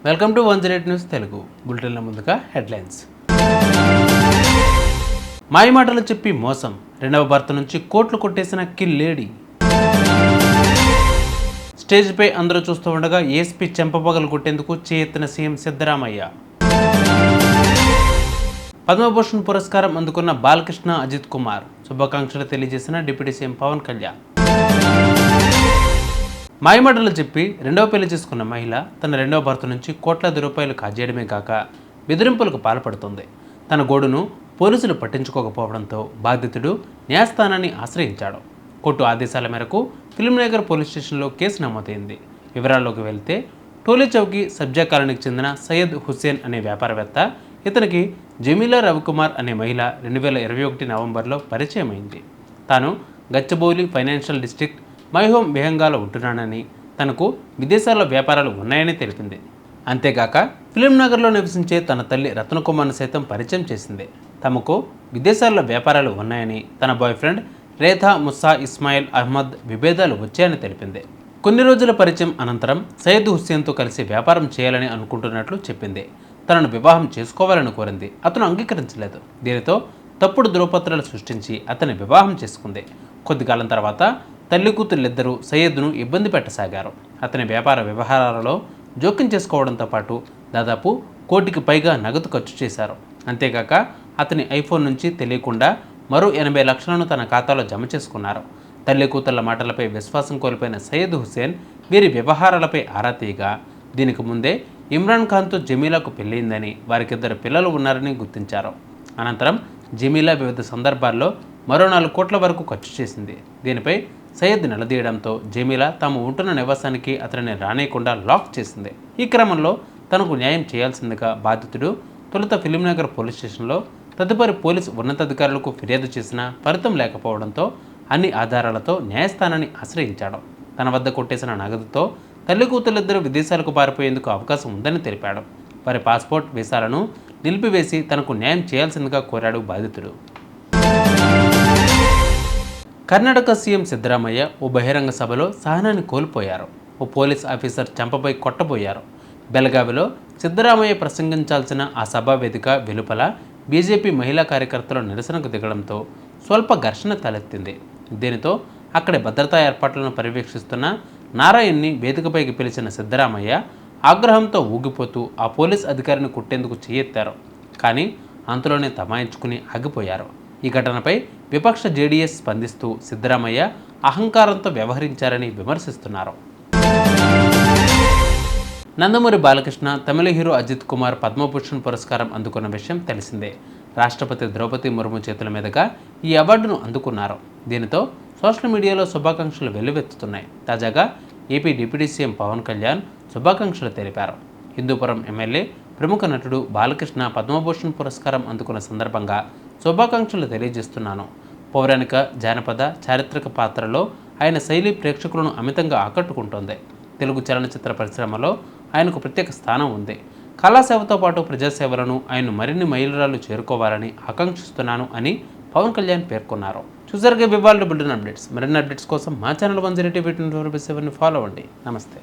Welcome to 108 news Telugu బులెటిన్ల ముందుగా headlines. మాయమాటలు చెప్పి మోసం, రెండవ భర్త నుంచి కోట్లు కొట్టేసిన కిల్ లేడీ. స్టేజ్పై అందరూ చూస్తూ ఉండగా ఏఎస్పీ చెంపపగలు కొట్టేందుకు చేయెత్తిన సీఎం సిద్ధరామయ్య. పద్మభూషణ్ పురస్కారం అందుకున్న బాలకృష్ణ, అజిత్ కుమార్ శుభాకాంక్షలు తెలియజేసిన డిప్యూటీ సీఎం పవన్ కళ్యాణ్. మాయమాటలు చెప్పి రెండవ పెళ్లి చేసుకున్న మహిళ తన రెండవ భర్త నుంచి కోట్లాది రూపాయలు కాజేయడమే కాక బెదిరింపులకు పాల్పడుతుంది. తన గోడును పోలీసులు పట్టించుకోకపోవడంతో బాధితుడు న్యాయస్థానాన్ని ఆశ్రయించాడు. కోర్టు ఆదేశాల మేరకు ఫిల్మ్నగర్ పోలీస్ స్టేషన్లో కేసు నమోదైంది. వివరాల్లోకి వెళ్తే టోలీ చౌకీ సబ్జా కాలనీకి చెందిన సయ్యద్ హుస్సేన్ అనే వ్యాపారవేత్త, ఇతనికి జమీలా రవికుమార్ అనే మహిళ 2021 నవంబర్లో పరిచయమైంది. తాను గచ్చిబౌలి ఫైనాన్షియల్ డిస్ట్రిక్ట్ మైహోమ్ విహంగాలో ఉంటున్నానని, తనకు విదేశాల్లో వ్యాపారాలు ఉన్నాయని తెలిపింది. అంతేకాక ఫిలింనగర్లో నివసించే తన తల్లి రత్నకుమార్ను సైతం పరిచయం చేసింది. తమకు విదేశాల్లో వ్యాపారాలు ఉన్నాయని, తన బాయ్ ఫ్రెండ్ రేథా ముస్సా ఇస్మాయిల్ అహ్మద్ విభేదాలు వచ్చాయని తెలిపింది. కొన్ని రోజుల పరిచయం అనంతరం సయ్యద్ హుస్సేన్తో కలిసి వ్యాపారం చేయాలని అనుకుంటున్నట్లు చెప్పింది. తనను వివాహం చేసుకోవాలని కోరింది. అతను అంగీకరించలేదు. దీనితో తప్పుడు ధృవపత్రాలు సృష్టించి అతని వివాహం చేసుకుంది. కొద్ది కాలం తర్వాత తల్లి కూతుళ్ళిద్దరూ సయ్యద్ను ఇబ్బంది పెట్టసాగారు. అతని వ్యాపార వ్యవహారాలలో జోక్యం చేసుకోవడంతో పాటు దాదాపు కోటికి పైగా నగదు ఖర్చు చేశారు. అంతేకాక అతని ఐఫోన్ నుంచి తెలియకుండా మరో 80 లక్షలను తన ఖాతాలో జమ చేసుకున్నారు. తల్లి కూతుళ్ల మాటలపై విశ్వాసం కోల్పోయిన సయ్యద్ హుస్సేన్ వీరి వ్యవహారాలపై ఆరా తీయగా దీనికి ముందే ఇమ్రాన్ ఖాన్తో జమీలాకు పెళ్ళయిందని, వారికిద్దరు పిల్లలు ఉన్నారని గుర్తించారు. అనంతరం జమీలా వివిధ సందర్భాల్లో మరో 4 కోట్ల వరకు ఖర్చు చేసింది. దీనిపై సయ్యద్ నిలదీయడంతో జమీలా తాము ఉంటున్న నివాసానికి అతనిని రానేయకుండా లాక్ చేసింది. ఈ క్రమంలో తనకు న్యాయం చేయాల్సిందిగా బాధితుడు తొలుత ఫిలింనగర్ పోలీస్ స్టేషన్లో, తదుపరి పోలీసు ఉన్నతాధికారులకు ఫిర్యాదు చేసినా ఫలితం లేకపోవడంతో అన్ని ఆధారాలతో న్యాయస్థానాన్ని ఆశ్రయించాడు. తన వద్ద కొట్టేసిన నగదుతో తల్లి కూతుళ్ళిద్దరూ విదేశాలకు పారిపోయేందుకు అవకాశం ఉందని తెలిపాడు. వారి పాస్పోర్ట్, వీసాలను నిలిపివేసి తనకు న్యాయం చేయాల్సిందిగా కోరాడు బాధితుడు. కర్ణాటక సీఎం సిద్ధరామయ్య ఓ బహిరంగ సభలో సహనాన్ని కోల్పోయారు. ఓ పోలీస్ ఆఫీసర్ చెంపపై కొట్టబోయారు. బెళగావిలో సిద్ధరామయ్య ప్రసంగించాల్సిన ఆ సభా వేదిక వెలుపల బీజేపీ మహిళా కార్యకర్తలు నిరసనకు దిగడంతో స్వల్ప ఘర్షణ తలెత్తింది. దీనితో అక్కడి భద్రతా ఏర్పాట్లను పర్యవేక్షిస్తున్న నారాయణ్ని వేదికపైకి పిలిచిన సిద్ధరామయ్య ఆగ్రహంతో ఊగిపోతూ ఆ పోలీస్ అధికారిని కుట్టేందుకు చేయెత్తారు. కానీ అంతలోనే తమాయించుకుని ఆగిపోయారు. ఈ ఘటనపై విపక్ష జేడీఎస్ స్పందిస్తూ సిద్ధరామయ్య అహంకారంతో వ్యవహరించారని విమర్శిస్తున్నారు. నందమూరి బాలకృష్ణ, తమిళ హీరో అజిత్ కుమార్ పద్మభూషణ్ పురస్కారం అందుకున్న విషయం తెలిసిందే. రాష్ట్రపతి ద్రౌపది ముర్ము చేతుల మీదుగా ఈ అవార్డును అందుకున్నారు. దీనితో సోషల్ మీడియాలో శుభాకాంక్షలు వెల్లువెత్తుతున్నాయి. తాజాగా AP deputy CM Pawan Kalyan శుభాకాంక్షలు తెలిపారు. హిందూపురం ఎమ్మెల్యే, ప్రముఖ నటుడు బాలకృష్ణ పద్మభూషణ్ పురస్కారం అందుకున్న సందర్భంగా శుభాకాంక్షలు తెలియజేస్తున్నాను. పౌరాణిక, జానపద, చారిత్రక పాత్రలో ఆయన శైలి ప్రేక్షకులను అమితంగా ఆకట్టుకుంటోంది. తెలుగు చలనచిత్ర పరిశ్రమలో ఆయనకు ప్రత్యేక స్థానం ఉంది. కళాసేవతో పాటు ప్రజాసేవలను ఆయన మరిన్ని మైలురాళ్లు చేరుకోవాలని ఆకాంక్షిస్తున్నాను అని పవన్ కళ్యాణ్ పేర్కొన్నారు. చూసారుగా వివాళ బులెటిన్ అప్డేట్స్. మరిన్ని అప్డేట్స్ కోసం మా ఛానల్ 108 ఫాలో అవ్వండి. నమస్తే.